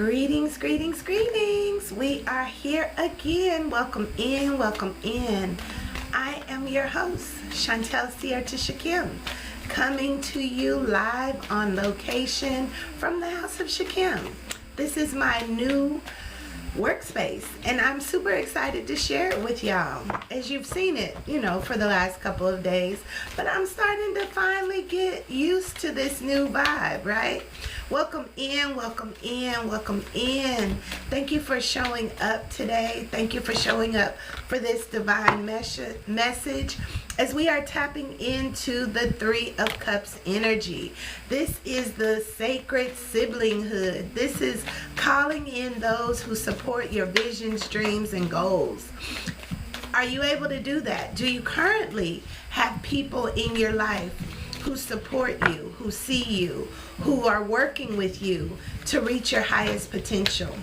Greetings, greetings, greetings. We are here again. Welcome in, welcome in. I am your host, Chantel Sierra Kim, coming to you live on location from the House of Shakim. This is my new workspace, and I'm super excited to share it with y'all. As you've seen it, for the last couple of days, but I'm starting to finally get used to this new vibe, right? Welcome in, welcome in, welcome in. Thank you for showing up today. Thank you for showing up for this divine message as we are tapping into the Three of Cups energy. This is the sacred siblinghood. This is calling in those who support your visions, dreams, and goals. Are you able to do that? Do you currently have people in your life who support you, who see you, who are working with you to reach your highest potential?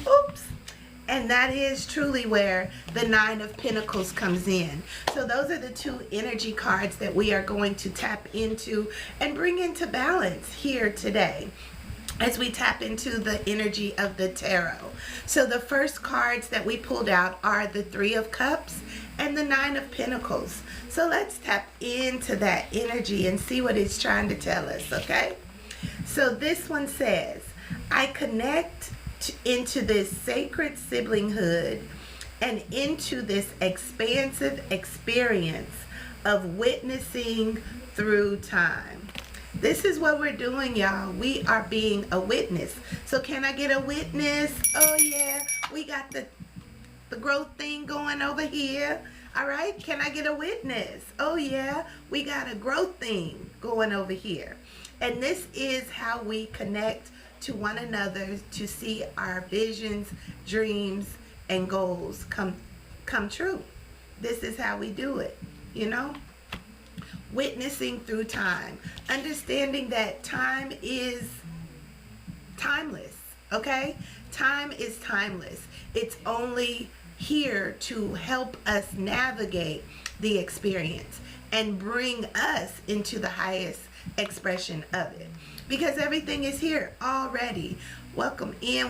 Oops. And that is truly where the Nine of Pentacles comes in. So those are the two energy cards that we are going to tap into and bring into balance here today as we tap into the energy of the tarot. So the first cards that we pulled out are the Three of Cups and the Nine of Pentacles. So let's tap into that energy and see what it's trying to tell us, okay? So this one says, I connect into this sacred siblinghood and into this expansive experience of witnessing through time. This is what we're doing, y'all. We are being a witness. So can I get a witness? Oh yeah, we got the growth thing going over here. All right, can I get a witness? Oh yeah, we got a growth thing going over here. And this is how we connect to one another to see our visions, dreams, and goals come true. This is how we do it, Witnessing through time. Understanding that time is timeless, okay? Time is timeless. It's only here to help us navigate the experience and bring us into the highest expression of it, because everything is here already. Welcome in,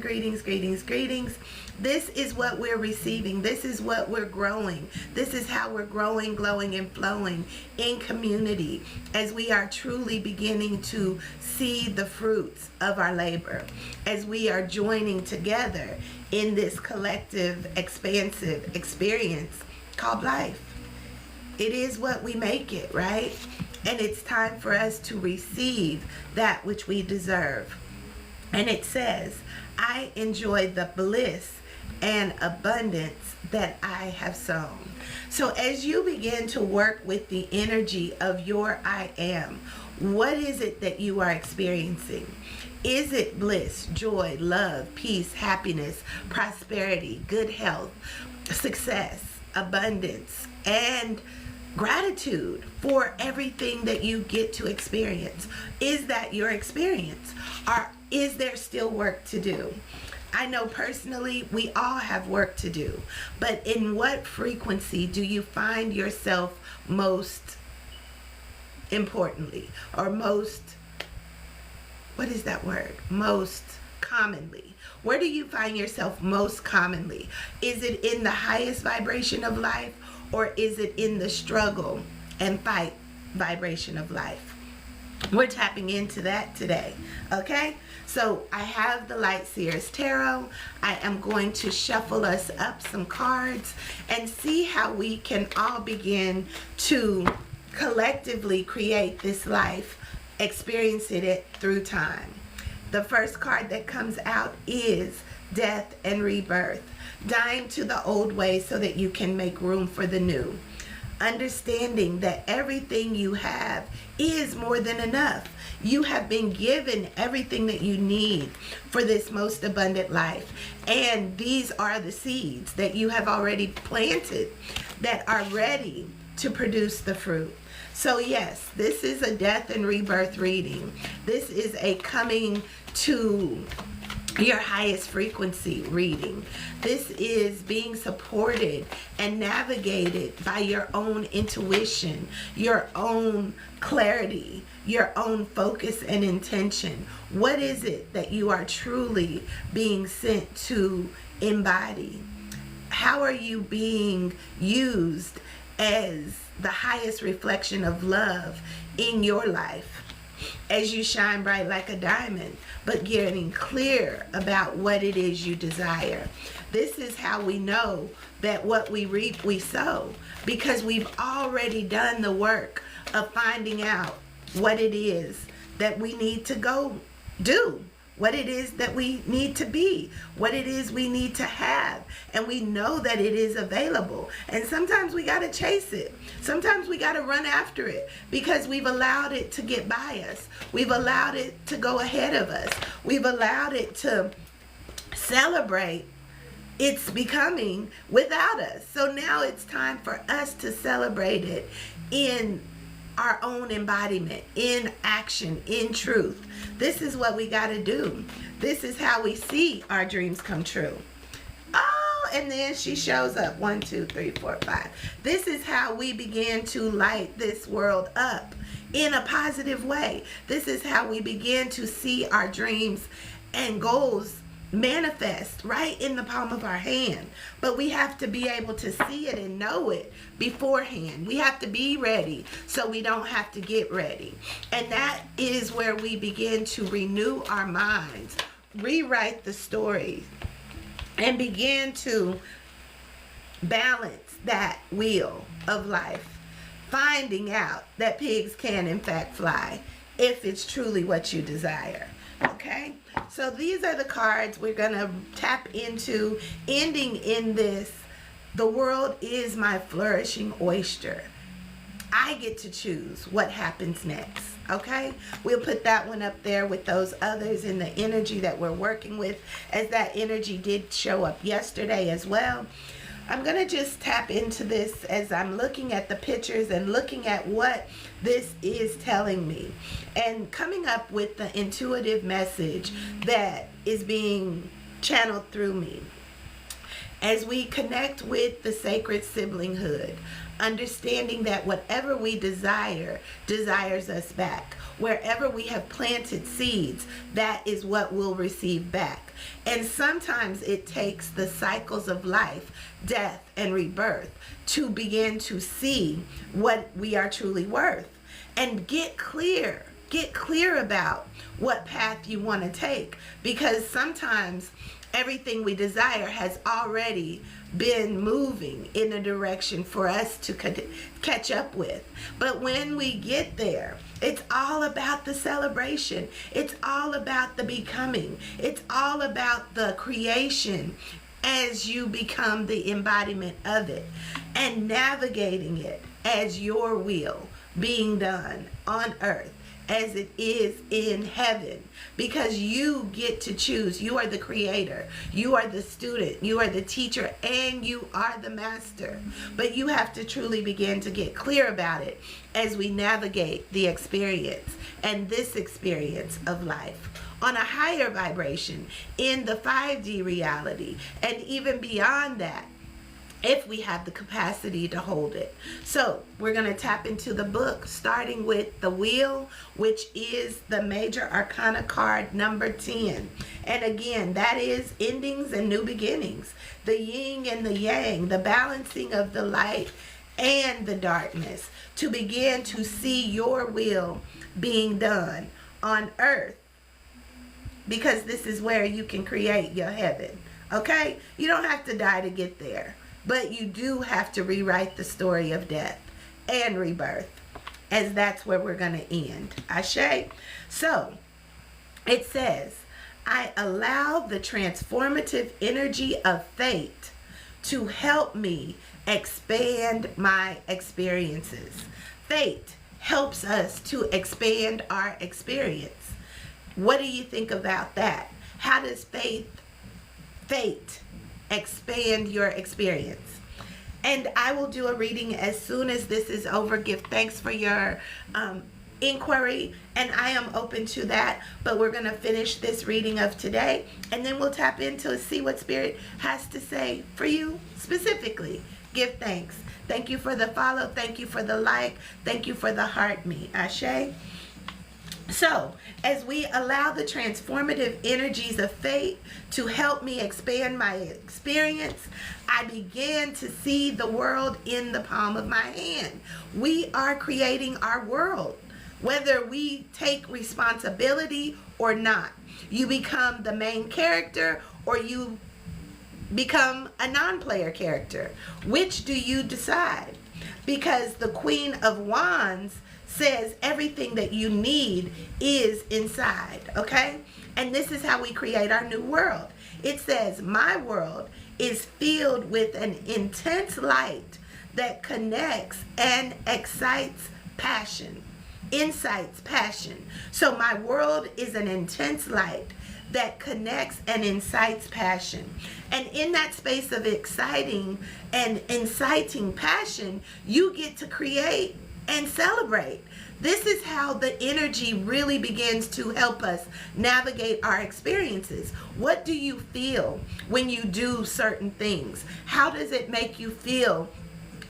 greetings, greetings, greetings. This is what we're receiving. This is what we're growing. This is how we're growing, glowing, and flowing in community as we are truly beginning to see the fruits of our labor, as we are joining together in this collective, expansive experience called life. It is what we make it, right? And it's time for us to receive that which we deserve. And it says, I enjoy the bliss and abundance that I have sown. So as you begin to work with the energy of your I am, what is it that you are experiencing? Is it bliss, joy, love, peace, happiness, prosperity, good health, success, abundance, and gratitude for everything that you get to experience? Is that your experience? Or is there still work to do? I know personally we all have work to do, but in what frequency do you find yourself most importantly, or most, what is that word? Most commonly. Where do you find yourself most commonly? Is it in the highest vibration of life, or is it in the struggle and fight vibration of life? We're tapping into that today, okay? So I have the Light Seers Tarot. I am going to shuffle us up some cards and see how we can all begin to collectively create this life, experiencing it through time. The first card that comes out is Death and Rebirth. Dying to the old ways so that you can make room for the new. Understanding that everything you have is more than enough. You have been given everything that you need for this most abundant life. And these are the seeds that you have already planted that are ready to produce the fruit. So yes, this is a death and rebirth reading. This is a coming to your highest frequency reading. This is being supported and navigated by your own intuition, your own clarity, your own focus and intention. What is it that you are truly being sent to embody? How are you being used as the highest reflection of love in your life as you shine bright like a diamond, but getting clear about what it is you desire? This is how we know that what we reap, we sow, because we've already done the work of finding out what it is that we need to go do, what it is that we need to be, what it is we need to have. And we know that it is available. And sometimes we got to chase it. Sometimes we got to run after it because we've allowed it to get by us. We've allowed it to go ahead of us. We've allowed it to celebrate its becoming without us. So now it's time for us to celebrate it in our own embodiment, in action, in truth. This is what we got to do. This is how we see our dreams come true. Oh, and then she shows up. 1, 2, 3, 4, 5. This is how we begin to light this world up in a positive way. This is how we begin to see our dreams and goals manifest right in the palm of our hand. But we have to be able to see it and know it beforehand. We have to be ready so we don't have to get ready. And that is where we begin to renew our minds, rewrite the story, and begin to balance that wheel of life, finding out that pigs can in fact fly if it's truly what you desire. Okay, so these are the cards we're going to tap into, ending in this: the world is my flourishing oyster. I get to choose what happens next. Okay, we'll put that one up there with those others in the energy that we're working with, as that energy did show up yesterday as well. I'm going to just tap into this as I'm looking at the pictures and looking at what this is telling me, and coming up with the intuitive message that is being channeled through me. As we connect with the sacred siblinghood, understanding that whatever we desire desires us back. Wherever we have planted seeds, that is what we'll receive back. And sometimes it takes the cycles of life, death, and rebirth to begin to see what we are truly worth. And get clear about what path you want to take, because sometimes everything we desire has already been moving in a direction for us to catch up with. But when we get there, it's all about the celebration. It's all about the becoming. It's all about the creation as you become the embodiment of it, and navigating it as your will being done on earth as it is in heaven, because you get to choose. You are the creator, you are the student, you are the teacher, and you are the master. But you have to truly begin to get clear about it as we navigate the experience, and this experience of life on a higher vibration in the 5D reality, and even beyond that, if we have the capacity to hold it. So we're going to tap into the book, starting with the wheel, which is the major arcana card number 10. And again, that is endings and new beginnings, the yin and the yang, the balancing of the light and the darkness, to begin to see your will being done on earth, because this is where you can create your heaven. Okay, you don't have to die to get there, but you do have to rewrite the story of death and rebirth, as that's where we're going to end. Ashe. So it says, I allow the transformative energy of fate to help me expand my experiences. Fate helps us to expand our experience. What do you think about that? How does fate expand your experience? And I will do a reading as soon as this is over. Give thanks for your inquiry, and I am open to that. But we're going to finish this reading of today, and then we'll tap into see what Spirit has to say for you specifically. Give thanks. Thank you for the follow. Thank you for the like. Thank you for the heart me. Ashe. So, as we allow the transformative energies of faith to help me expand my experience, I began to see the world in the palm of my hand. We are creating our world, whether we take responsibility or not. You become the main character or you become a non-player character. Which do you decide? Because the Queen of Wands says everything that you need is inside, okay? And this is how we create our new world. It says, my world is filled with an intense light that connects and excites passion. Incites passion. So my world is an intense light that connects and incites passion. And in that space of exciting and inciting passion, you get to create and celebrate. This is how the energy really begins to help us navigate our experiences. What do you feel when you do certain things? How does it make you feel?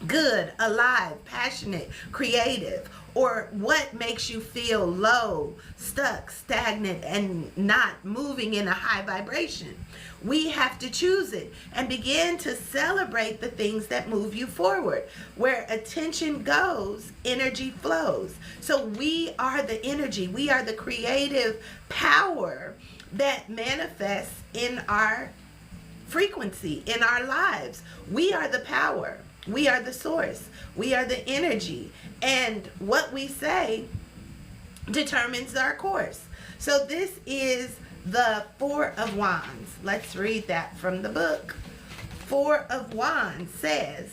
Good, alive, passionate, creative? Or what makes you feel low, stuck, stagnant, and not moving in a high vibration? We have to choose it and begin to celebrate the things that move you forward. Where attention goes, energy flows. So we are the energy. We are the creative power that manifests in our frequency, in our lives. We are the power. We are the source. We are the energy. And what we say determines our course. So this is the Four of Wands. Let's read that from the book. Four of Wands says,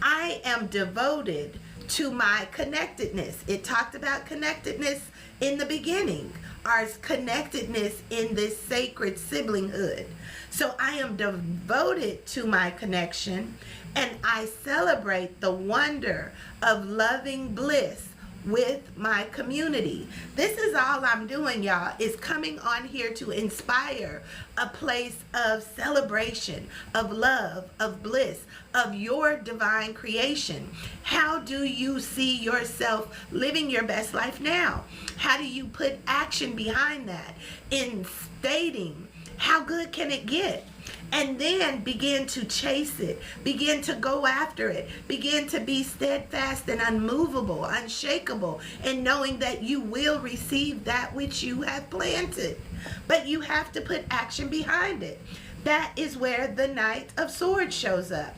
I am devoted to my connectedness. It talked about connectedness in the beginning. Our connectedness in this sacred siblinghood. So I am devoted to my connection, and I celebrate the wonder of loving bliss with my community. This is all I'm doing, y'all, is coming on here to inspire a place of celebration, of love, of bliss, of your divine creation. How do you see yourself living your best life now? How do you put action behind that in stating how good can it get? And then begin to chase it, begin to go after it, begin to be steadfast and unmovable, unshakable, and knowing that you will receive that which you have planted. But you have to put action behind it. That is where the Knight of Swords shows up.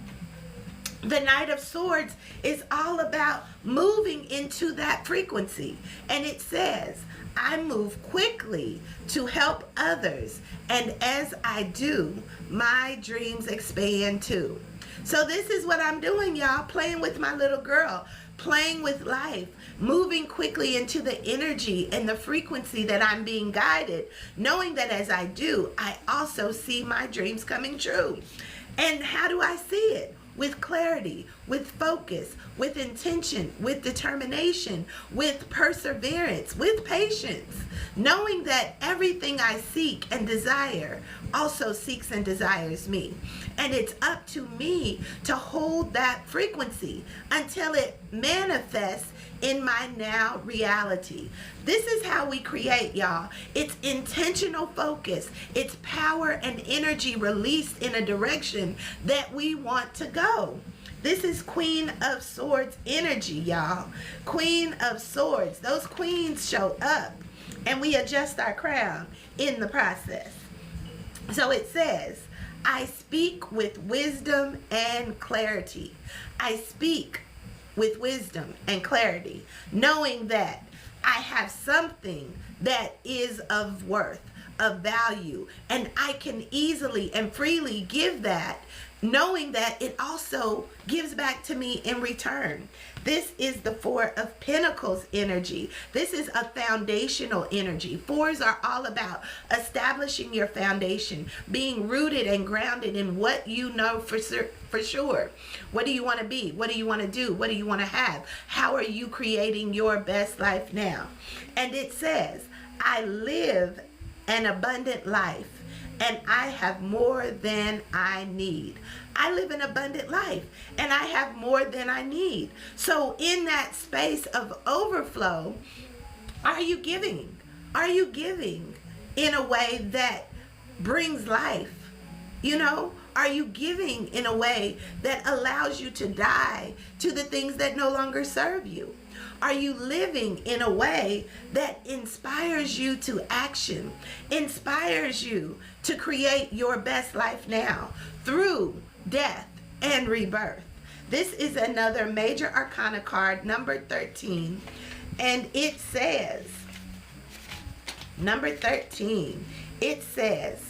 The Knight of Swords is all about moving into that frequency. And it says, I move quickly to help others, and as I do, my dreams expand too. So this is what I'm doing, y'all, playing with my little girl, playing with life, moving quickly into the energy and the frequency that I'm being guided, knowing that as I do, I also see my dreams coming true. And how do I see it? With clarity, with focus, with intention, with determination, with perseverance, with patience, knowing that everything I seek and desire also seeks and desires me. And it's up to me to hold that frequency until it manifests in my now reality. This is how we create, y'all. It's intentional focus. It's power and energy released in a direction that we want to go. This is Queen of Swords energy, y'all. Queen of Swords. Those queens show up, and we adjust our crown in the process. So it says, I speak with wisdom and clarity. I speak with wisdom and clarity, knowing that I have something that is of worth, of value, and I can easily and freely give that knowing that it also gives back to me in return. This is the Four of Pentacles energy. This is a foundational energy. Fours are all about establishing your foundation, being rooted and grounded in what you know for sure. What do you want to be? What do you want to do? What do you want to have? How are you creating your best life now? And it says, I live an abundant life, and I have more than I need. I live an abundant life, and I have more than I need. So in that space of overflow, are you giving? Are you giving in a way that brings life? You know, are you giving in a way that allows you to die to the things that no longer serve you? Are you living in a way that inspires you to action, inspires you to create your best life now through death and rebirth? This is another major arcana card, number 13, and it says, number 13, it says,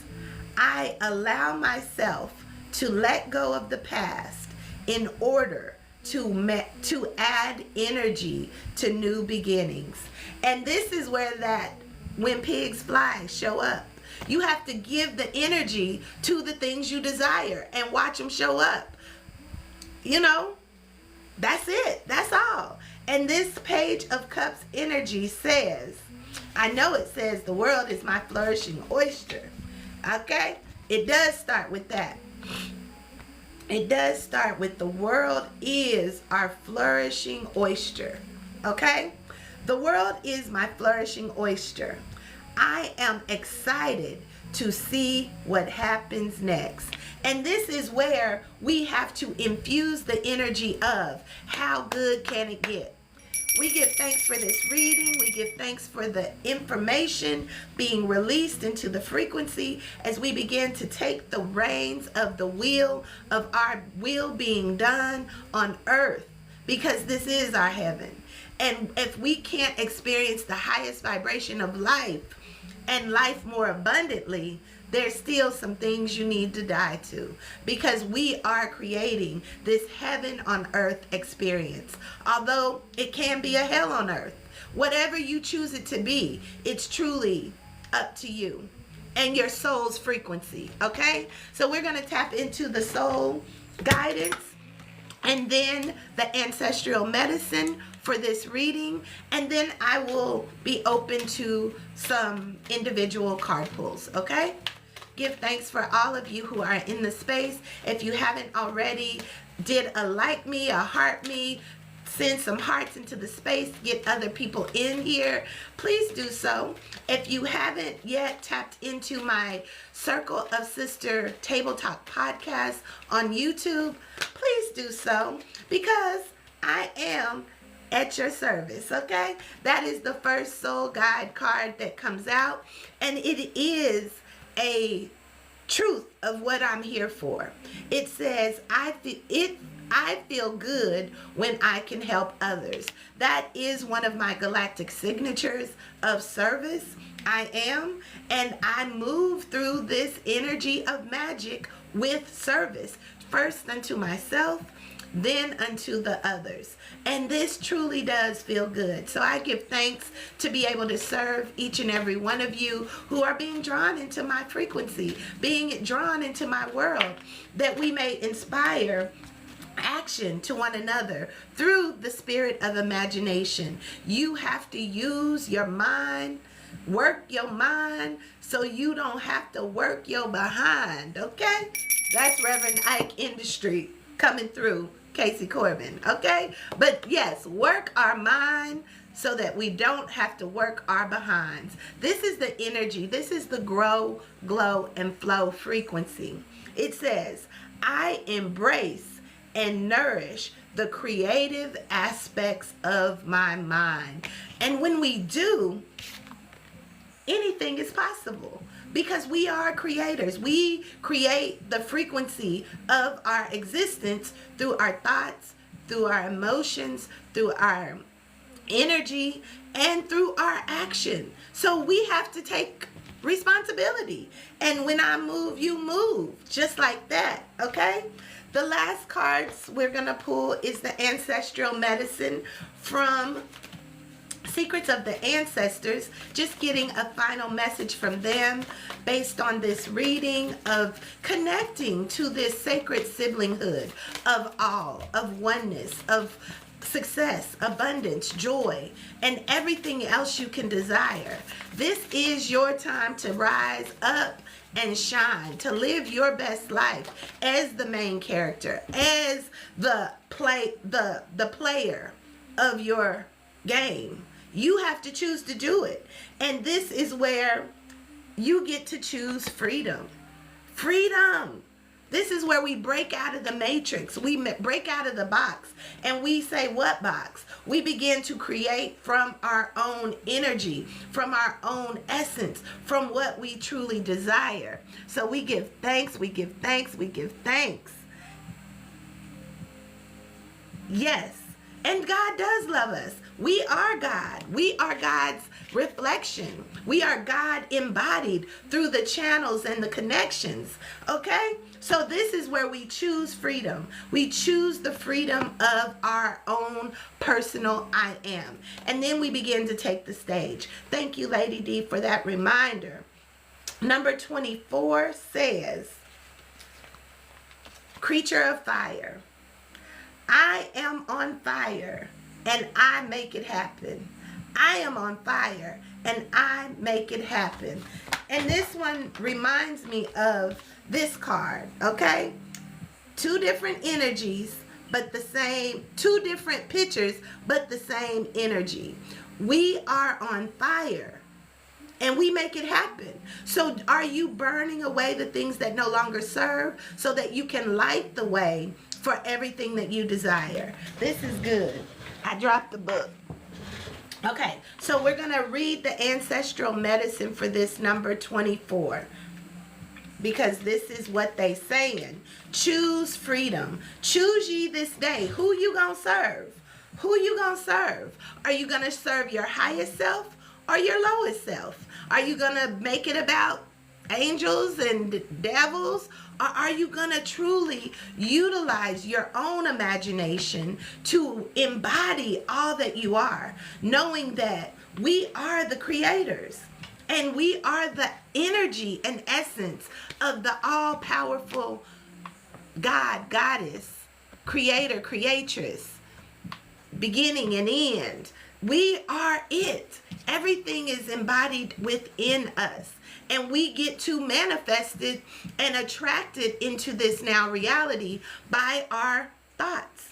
I allow myself to let go of the past in order to add energy to new beginnings. And this is where that when pigs fly show up. You have to give the energy to the things you desire and watch them show up. You know, that's it. That's all. And this Page of Cups energy says, I know it says the world is my flourishing oyster. Okay? It does start with that. It does start with the world is our flourishing oyster. Okay? The world is my flourishing oyster. I am excited to see what happens next. And this is where we have to infuse the energy of how good can it get. We give thanks for this reading. We give thanks for the information being released into the frequency as we begin to take the reins of the wheel of our will being done on earth, because this is our heaven. And if we can't experience the highest vibration of life and life more abundantly, there's still some things you need to die to, because we are creating this heaven on earth experience. Although it can be a hell on earth, whatever you choose it to be, it's truly up to you and your soul's frequency. Okay, so we're going to tap into the soul guidance and then the ancestral medicine for this reading, and then I will be open to some individual card pulls. Okay, give thanks for all of you who are in the space. If you haven't already, did a like me, a heart me, send some hearts into the space, get other people in here, please do so. If you haven't yet tapped into my Circle of Sister Table Talk podcast on YouTube, please do so, because I am at your service. Okay, that is the first soul guide card that comes out, and it is a truth of what I'm here for. It says, I feel good when I can help others. That is one of my galactic signatures of service. I am, and I move through this energy of magic with service, first unto myself, then unto the others. And this truly does feel good. So I give thanks to be able to serve each and every one of you who are being drawn into my frequency, being drawn into my world, that we may inspire action to one another through the spirit of imagination. You have to use your mind, work your mind, so you don't have to work your behind. Okay, that's Reverend Ike Industry coming through, Casey Corbin. Okay, but yes, work our mind so that we don't have to work our behinds. This is the energy. This is the grow, glow, and flow frequency. It says, I embrace and nourish the creative aspects of my mind. And when we do, anything is possible, because we are creators. We create the frequency of our existence through our thoughts, through our emotions, through our energy, and through our action. So we have to take responsibility. And when I move, you move. Just like that, okay? The last cards we're going to pull is the Ancestral Medicine from Secrets of the Ancestors. Just getting a final message from them based on this reading of connecting to this sacred siblinghood of all, of oneness, of success, abundance, joy, and everything else you can desire. This is your time to rise up and shine, to live your best life as the main character, as the player of your game. You have to choose to do it. And this is where you get to choose freedom. Freedom. This is where we break out of the matrix. We break out of the box. And we say, what box? We begin to create from our own energy, from our own essence, from what we truly desire. So we give thanks, we give thanks, we give thanks. Yes. And God does love us. We are God. We are God's reflection. We are God embodied through the channels and the connections. Okay? So this is where we choose freedom. We choose the freedom of our own personal I am. And then we begin to take the stage. Thank you, Lady D, for that reminder. Number 24 says, Creature of Fire. I am on fire and I make it happen. I am on fire and I make it happen. And this one reminds me of this card, okay? Two different energies, but the same, two different pictures, but the same energy. We are on fire and we make it happen. So are you burning away the things that no longer serve so that you can light the way for everything that you desire? This is good. I dropped the book. Okay, so we're going to read the Ancestral Medicine for this number 24. Because this is what they saying. Choose freedom. Choose ye this day. Who you going to serve? Who you going to serve? Are you going to serve your highest self or your lowest self? Are you going to make it about angels and devils? Or are you going to truly utilize your own imagination to embody all that you are, knowing that we are the creators and we are the energy and essence of the all-powerful God, Goddess, Creator, Creatress, beginning and end. We are it. Everything is embodied within us. And we get to manifest it and attract it into this now reality by our thoughts.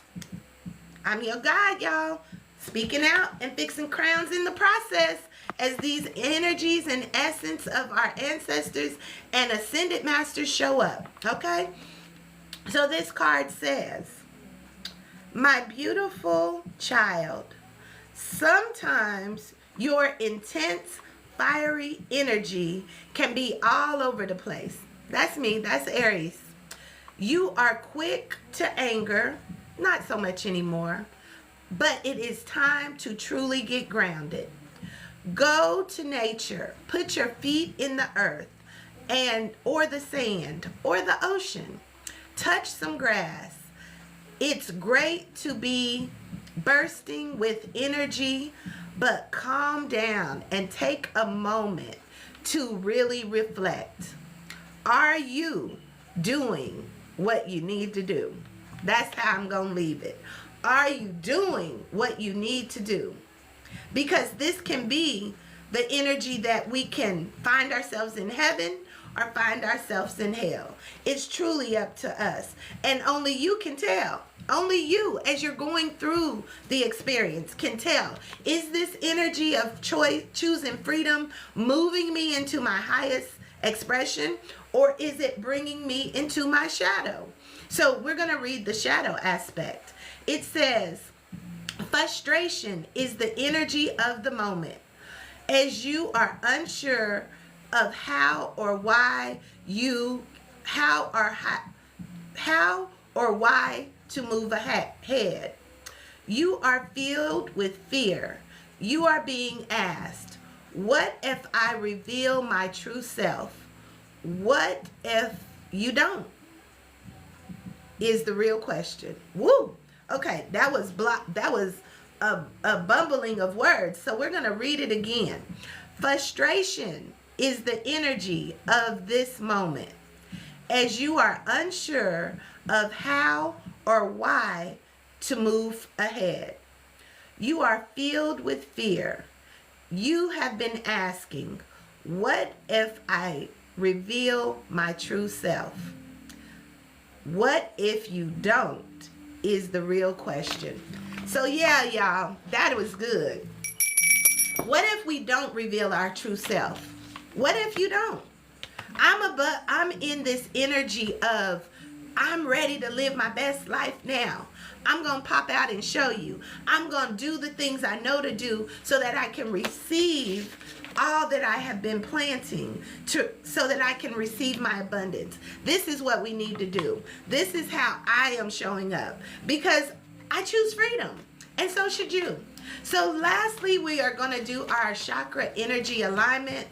I'm your guide, y'all. Speaking out and fixing crowns in the process as these energies and essence of our ancestors and ascended masters show up. Okay? So this card says, my beautiful child, sometimes your intense fiery energy can be all over the place. That's me. That's Aries. You are quick to anger. Not so much anymore. But it is time to truly get grounded. Go to nature. Put your feet in the earth or the sand or the ocean. Touch some grass. It's great to be bursting with energy, but calm down and take a moment to really reflect. Are you doing what you need to do? That's how I'm going to leave it. Are you doing what you need to do? Because this can be the energy that we can find ourselves in heaven or find ourselves in hell. It's truly up to us. And only you can tell. Only you, as you're going through the experience, can tell. Is this energy of choice, choosing freedom, moving me into my highest expression? Or is it bringing me into my shadow? So we're going to read the shadow aspect. It says, frustration is the energy of the moment. As you are unsure of how or why to move ahead. You are filled with fear. You are being asked, What if I reveal my true self? What if you don't? Is the real question. Woo! Okay, that was a bumbling of words. So we're going to read it again. Frustration is the energy of this moment, as you are unsure of how or why to move ahead. You are filled with fear. You have been asking, what if I reveal my true self? What if you don't? Is the real question. So yeah, y'all, that was good. What if we don't reveal our true self? What if you don't? I'm in this energy of I'm ready to live my best life now. I'm going to pop out and show you. I'm going to do the things I know to do so that I can receive all that I have been planting so that I can receive my abundance. This is what we need to do. This is how I am showing up because I choose freedom, and so should you. So lastly, we are going to do our chakra energy alignment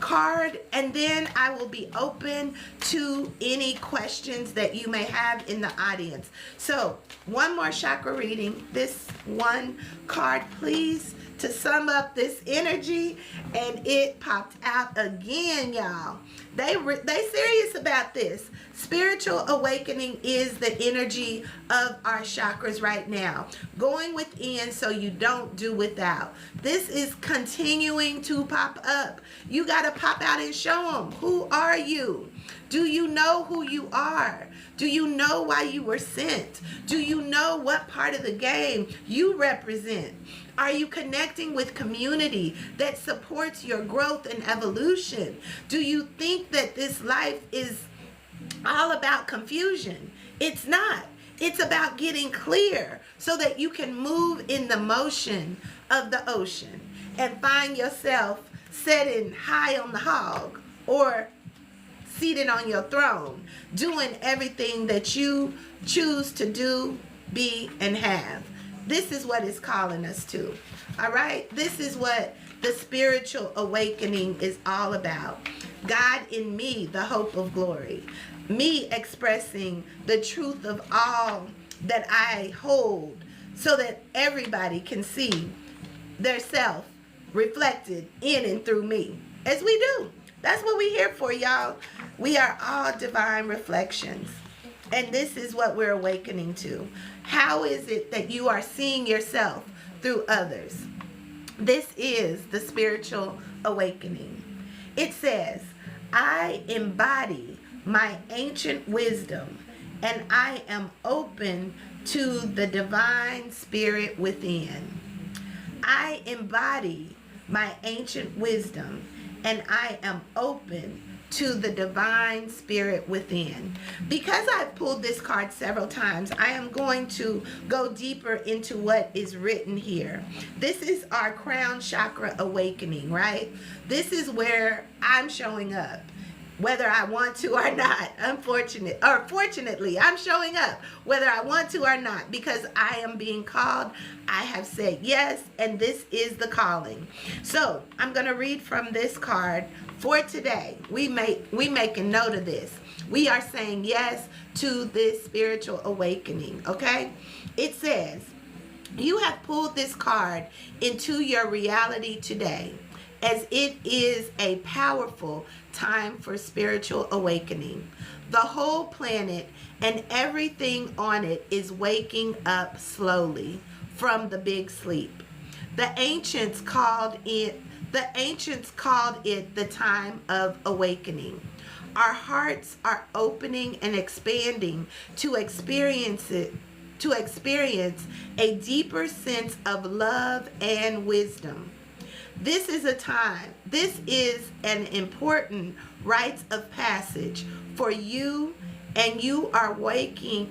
card, and then I will be open to any questions that you may have in the audience. So one more chakra reading, this one card please, to sum up this energy, and it popped out again, y'all. They serious about this. Spiritual awakening is the energy of our chakras right now. Going within so you don't do without. This is continuing to pop up. You got to pop out and show them. Who are you? Do you know who you are? Do you know why you were sent? Do you know what part of the game you represent? Are you connecting with community that supports your growth and evolution? Do you think that this life is all about confusion? It's not. It's about getting clear so that you can move in the motion of the ocean and find yourself sitting high on the hog or seated on your throne, doing everything that you choose to do, be, and have. This is what it's calling us to. All right? This is what the spiritual awakening is all about. God in me, the hope of glory. Me expressing the truth of all that I hold so that everybody can see their self reflected in and through me, as we do. That's what we're here for, y'all. We are all divine reflections. And this is what we're awakening to. How is it that you are seeing yourself through others? This is the spiritual awakening. It says, I embody my ancient wisdom, and I am open to the divine spirit within. I embody my ancient wisdom, and I am open to the divine spirit within. Because I've pulled this card several times, I am going to go deeper into what is written here. This is our crown chakra awakening, right? This is where I'm showing up, whether I want to or not. Fortunately, I'm showing up whether I want to or not, because I am being called. I have said yes, and this is the calling. So I'm going to read from this card for today. We make a note of this. We are saying yes to this spiritual awakening, okay? It says, you have pulled this card into your reality today, as it is a powerful time for spiritual awakening. The whole planet and everything on it is waking up slowly from the big sleep. The ancients called it the time of awakening. Our hearts are opening and expanding to experience a deeper sense of love and wisdom. This is an important rites of passage for you, and you are waking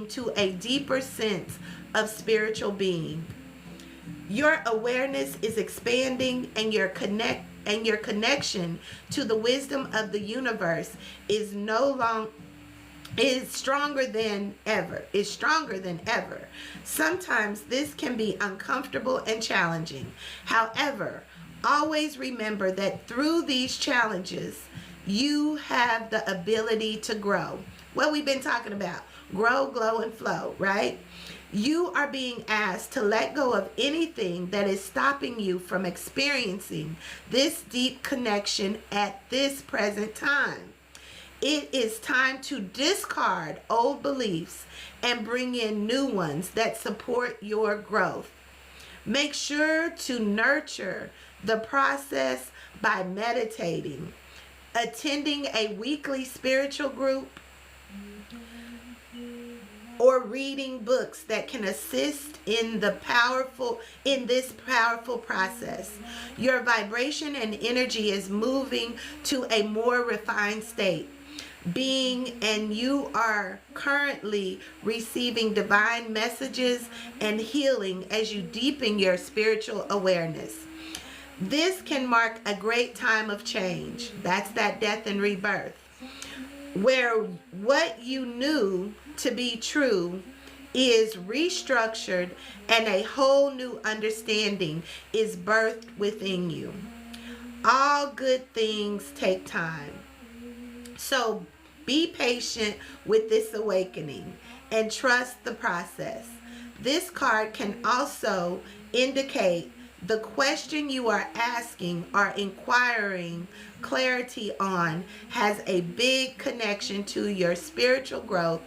to a deeper sense of spiritual being. Your awareness is expanding, and your connection to the wisdom of the universe is stronger than ever. Sometimes this can be uncomfortable and challenging. However, Always remember that through these challenges, you have the ability to grow. What we've been talking about, grow, glow, and flow, right? You are being asked to let go of anything that is stopping you from experiencing this deep connection at this present time. It is time to discard old beliefs and bring in new ones that support your growth. Make sure to nurture the process by meditating, attending a weekly spiritual group, or reading books that can assist in this powerful process. Your vibration and energy is moving to a more refined state. And you are currently receiving divine messages and healing as you deepen your spiritual awareness. This can mark a great time of change. That's that death and rebirth, where what you knew to be true is restructured and a whole new understanding is birthed within you. All good things take time. So be patient with this awakening and trust the process. This card can also indicate the question you are asking or inquiring clarity on has a big connection to your spiritual growth,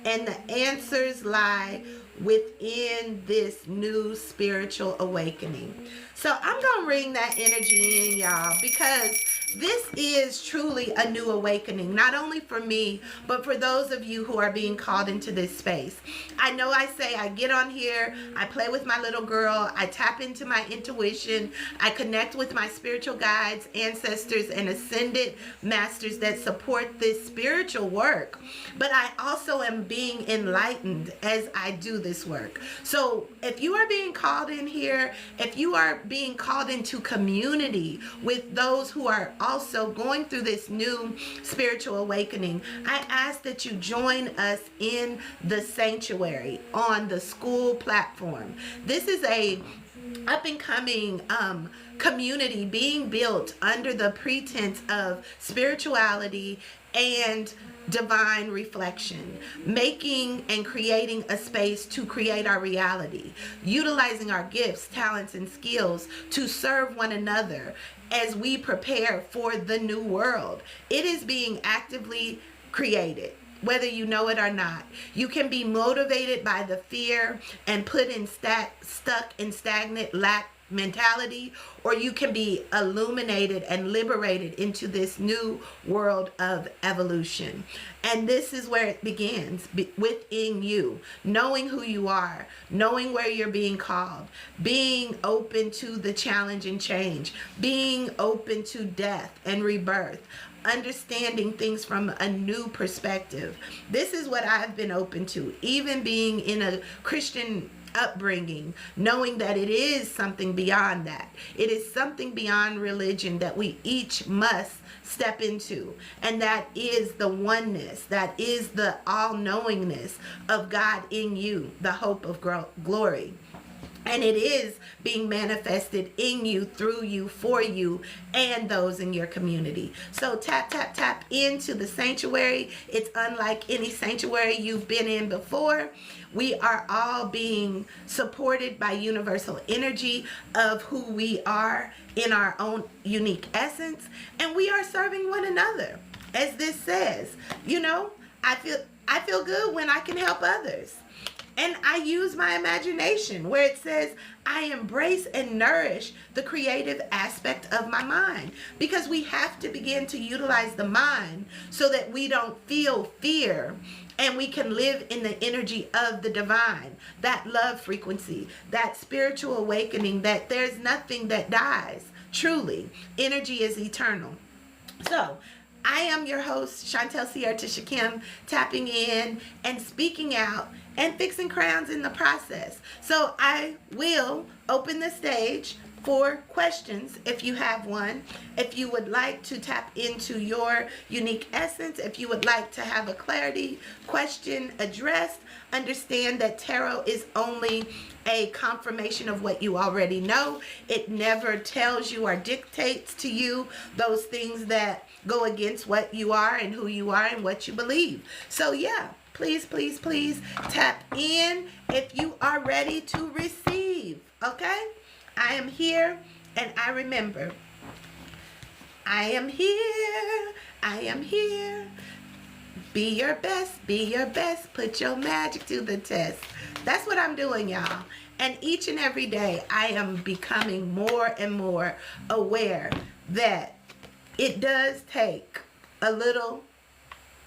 and the answers lie within this new spiritual awakening. So I'm going to ring that energy in, y'all, because this is truly a new awakening, not only for me, but for those of you who are being called into this space. I know I say I get on here, I play with my little girl, I tap into my intuition, I connect with my spiritual guides, ancestors, and ascended masters that support this spiritual work. But I also am being enlightened as I do this work. So if you are being called in here, if you are being called into community with those who are also going through this new spiritual awakening, I ask that you join us in the sanctuary on the school platform. This is a up and coming community being built under the pretense of spirituality and divine reflection, making and creating a space to create our reality, utilizing our gifts, talents, and skills to serve one another as we prepare for the new world. It is being actively created, whether you know it or not. You can be motivated by the fear and put in stuck in stagnant lack mentality, or you can be illuminated and liberated into this new world of evolution. And this is where it begins, within you, knowing who you are, knowing where you're being called, being open to the challenge and change, being open to death and rebirth, understanding things from a new perspective. This is what I've been open to, even being in a Christian upbringing, knowing that it is something beyond that. It is something beyond religion that we each must step into, and that is the oneness, that is the all-knowingness of God in you, the hope of glory. And it is being manifested in you, through you, for you, and those in your community. So tap, tap, tap into the sanctuary. It's unlike any sanctuary you've been in before. We are all being supported by universal energy of who we are in our own unique essence. And we are serving one another. As this says, you know, I feel good when I can help others. And I use my imagination, where it says I embrace and nourish the creative aspect of my mind, because we have to begin to utilize the mind so that we don't feel fear, and we can live in the energy of the divine, that love frequency, that spiritual awakening, that there's nothing that dies. Truly, energy is eternal. So I am your host, Chantel Sierra Tisha Kim, tapping in and speaking out and fixing crowns in the process. So I will open the stage 4 questions if you have one. If you would like to tap into your unique essence, if you would like to have a clarity question addressed, understand that tarot is only a confirmation of what you already know. It never tells you or dictates to you those things that go against what you are and who you are and what you believe. So yeah, please, please, please tap in if you are ready to receive, okay? I am here, and I remember, I am here, I am here. Be your best, put your magic to the test. That's what I'm doing, y'all. And each and every day, I am becoming more and more aware that it does take a little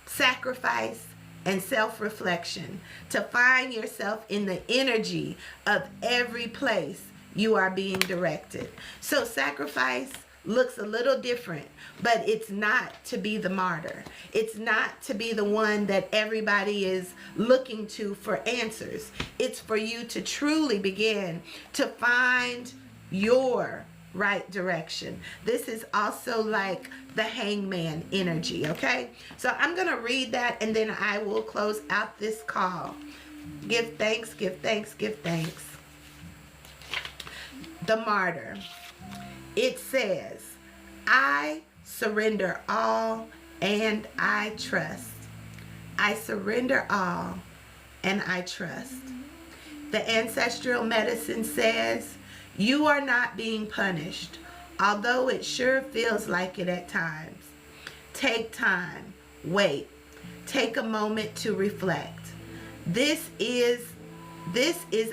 sacrifice and self-reflection to find yourself in the energy of every place you are being directed. So sacrifice looks a little different, but it's not to be the martyr. It's not to be the one that everybody is looking to for answers. It's for you to truly begin to find your right direction. This is also like the hangman energy, okay? So I'm going to read that, and then I will close out this call. Give thanks, give thanks, give thanks. The martyr. It says, I surrender all and I trust. I surrender all and I trust. The ancestral medicine says, you are not being punished, although it sure feels like it at times. Take time, wait, take a moment to reflect. This is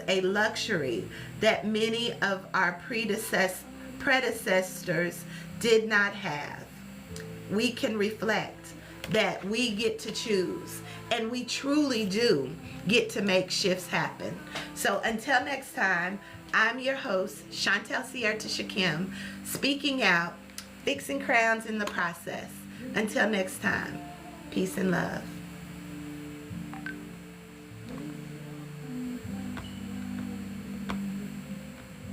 a luxury that many of our predecessors did not have. We can reflect that we get to choose, and we truly do get to make shifts happen. So until next time, I'm your host, Chantel Sierra Tishakim, speaking out, fixing crowns in the process. Until next time, peace and love.